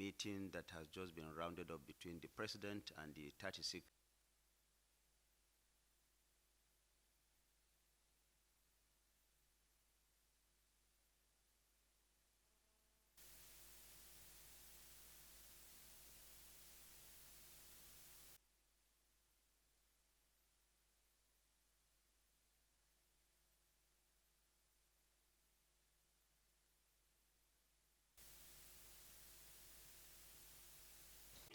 meeting that has just been rounded up between the President and the 36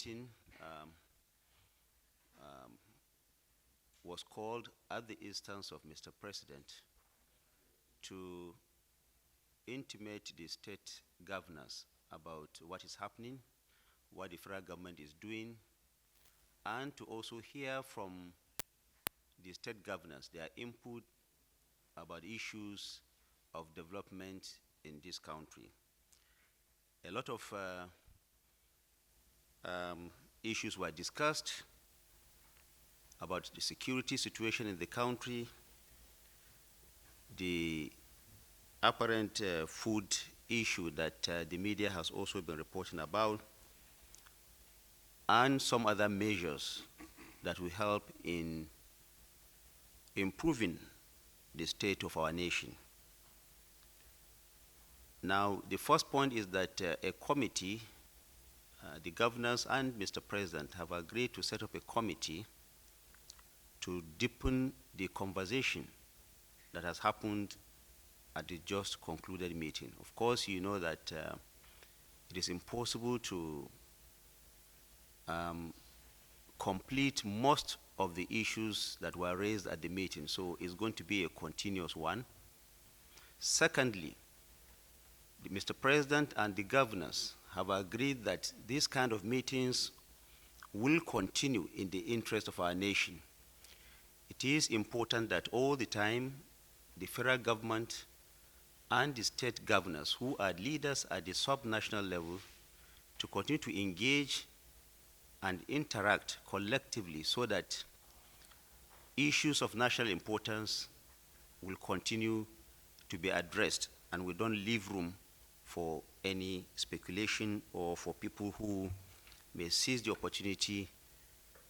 meeting was called at the instance of Mr. President to intimate the state governors about what is happening, what the federal government is doing, and to also hear from the state governors their input about issues of development in this country. A lot of issues were discussed about the security situation in the country, the apparent food issue that the media has also been reporting about, and some other measures that will help in improving the state of our nation. Now, the first point is that a committee, the governors and Mr. President have agreed to set up a committee to deepen the conversation that has happened at the just concluded meeting. Of course, you know that it is impossible to complete most of the issues that were raised at the meeting, so it's going to be a continuous one. Secondly, Mr. President and the governors have agreed that these kind of meetings will continue in the interest of our nation. It is important that all the time the federal government and the state governors, who are leaders at the subnational level, to continue to engage and interact collectively so that issues of national importance will continue to be addressed and we don't leave room for any speculation or for people who may seize the opportunity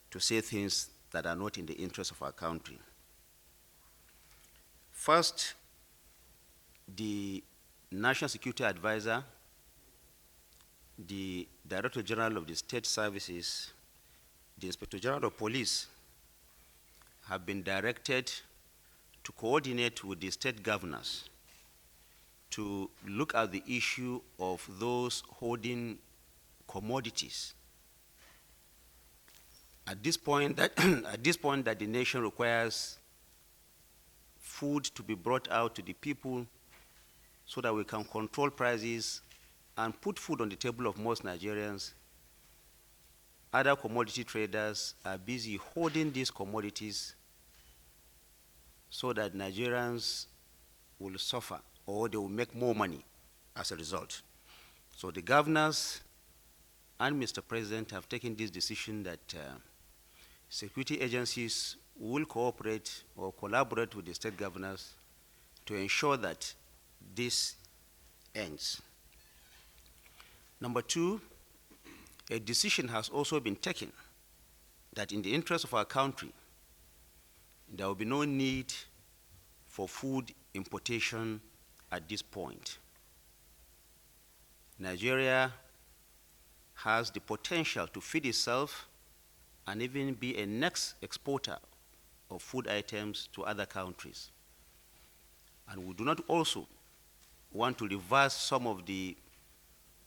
to say things that are not in the interest of our country. First, the National Security Advisor, the Director General of the State Services, the Inspector General of Police have been directed to coordinate with the state governors to look at the issue of those holding commodities. At this point that the nation requires food to be brought out to the people so that we can control prices and put food on the table of most Nigerians, other commodity traders are busy holding these commodities so that Nigerians will suffer or they will make more money as a result. So the governors and Mr. President have taken this decision that security agencies will cooperate or collaborate with the state governors to ensure that this ends. Number two, a decision has also been taken that in the interest of our country, there will be no need for food importation at this point. Nigeria has the potential to feed itself and even be a next exporter of food items to other countries. And we do not also want to reverse some of the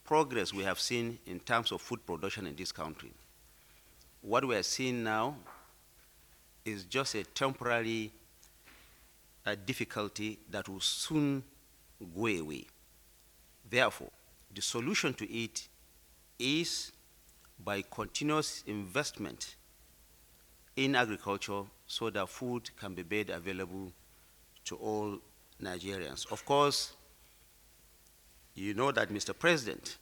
progress we have seen in terms of food production in this country. What we are seeing now is just a temporary difficulty that will soon go away. Therefore, the solution to it is by continuous investment in agriculture so that food can be made available to all Nigerians. Of course, you know that Mr. President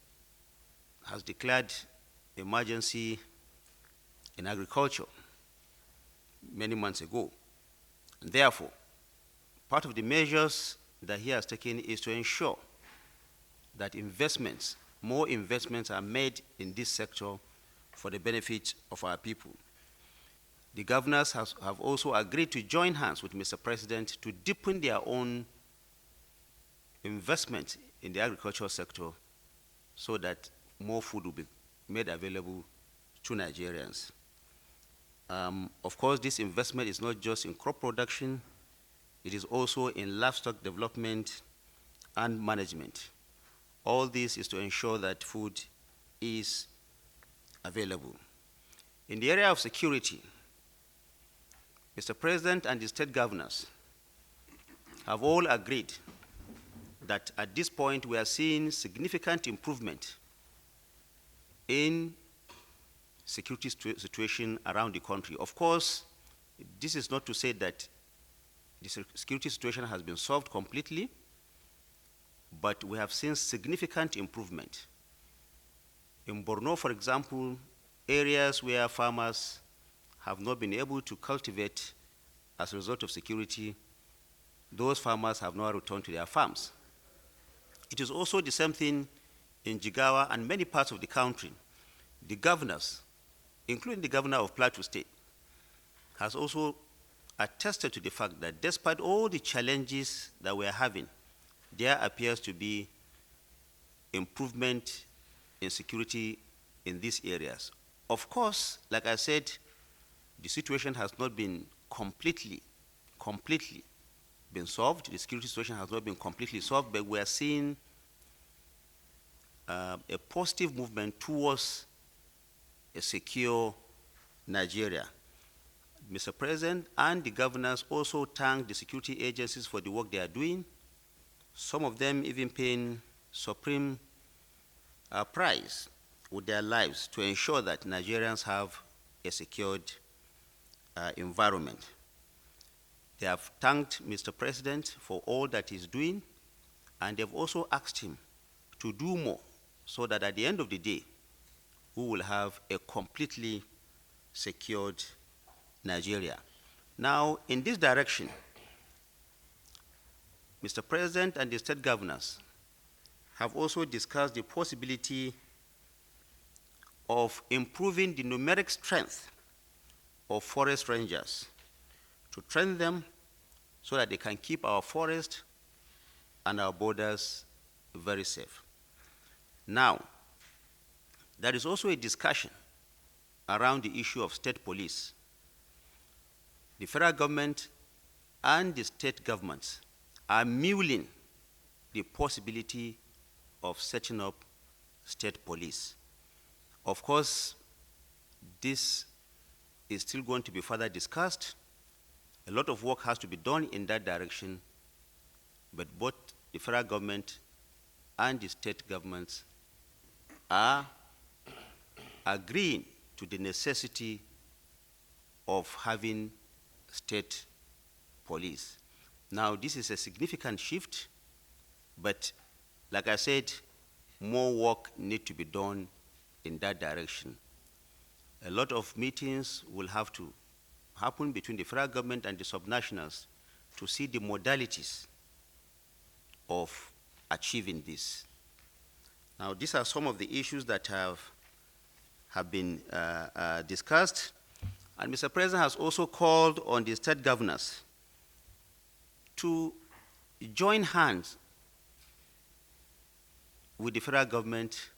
has declared emergency in agriculture many months ago. And therefore, part of the measures that he has taken is to ensure that investments more investments are made in this sector for the benefit of our people. The governors have also agreed to join hands with Mr. President to deepen their own investment in the agricultural sector so that more food will be made available to Nigerians. Of course, this investment is not just in crop production, it is also in livestock development and management. All this is to ensure that food is available. In the area of security, Mr. President and the state governors have all agreed that at this point we are seeing significant improvement in security situation around the country. Of course, this is not to say that the security situation has been solved completely, but we have seen significant improvement. In Borno, for example, areas where farmers have not been able to cultivate as a result of security, those farmers have now returned to their farms. It is also the same thing in Jigawa and many parts of the country. The governors, including the governor of Plateau State, has also attested to the fact that despite all the challenges that we are having, there appears to be improvement in security in these areas. Of course, like I said, the situation has not been completely been solved. The security situation has not been completely solved, but we are seeing a positive movement towards a secure Nigeria. Mr. President and the governors also thank the security agencies for the work they are doing, some of them even paying supreme price with their lives to ensure that Nigerians have a secured environment. They have thanked Mr. President for all that he's doing, and they've also asked him to do more so that at the end of the day, we will have a completely secured Nigeria. Now, in this direction, Mr. President and the state governors have also discussed the possibility of improving the numeric strength of forest rangers, to train them so that they can keep our forest and our borders very safe. Now, there is also a discussion around the issue of state police. The federal government and the state governments are mulling the possibility of setting up state police. Of course, this is still going to be further discussed. A lot of work has to be done in that direction, but both the federal government and the state governments are agreeing to the necessity of having state police. Now, this is a significant shift, but like I said, more work needs to be done in that direction. A lot of meetings will have to happen between the federal government and the subnationals to see the modalities of achieving this. Now, these are some of the issues that have been discussed. And Mr. President has also called on the state governors to join hands with the federal government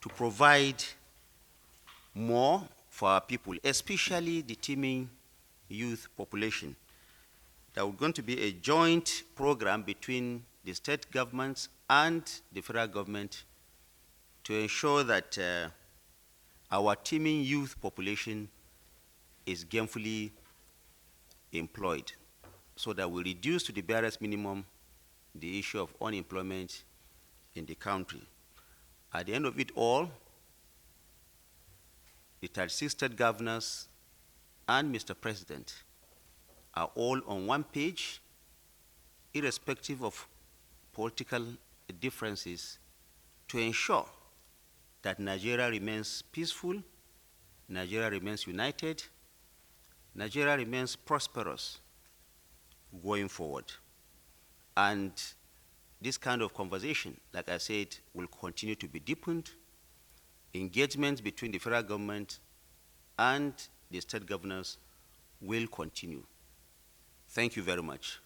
to provide more for our people, especially the teeming youth population. There is going to be a joint program between the state governments and the federal government to ensure that our teeming youth population is gainfully employed, so that we reduce to the barest minimum the issue of unemployment in the country. At the end of it all, the 36 state governors and Mr. President are all on one page, irrespective of political differences, to ensure that Nigeria remains peaceful, Nigeria remains united, Nigeria remains prosperous going forward. And this kind of conversation, like I said, will continue to be deepened. Engagement between the federal government and the state governors will continue. Thank you very much.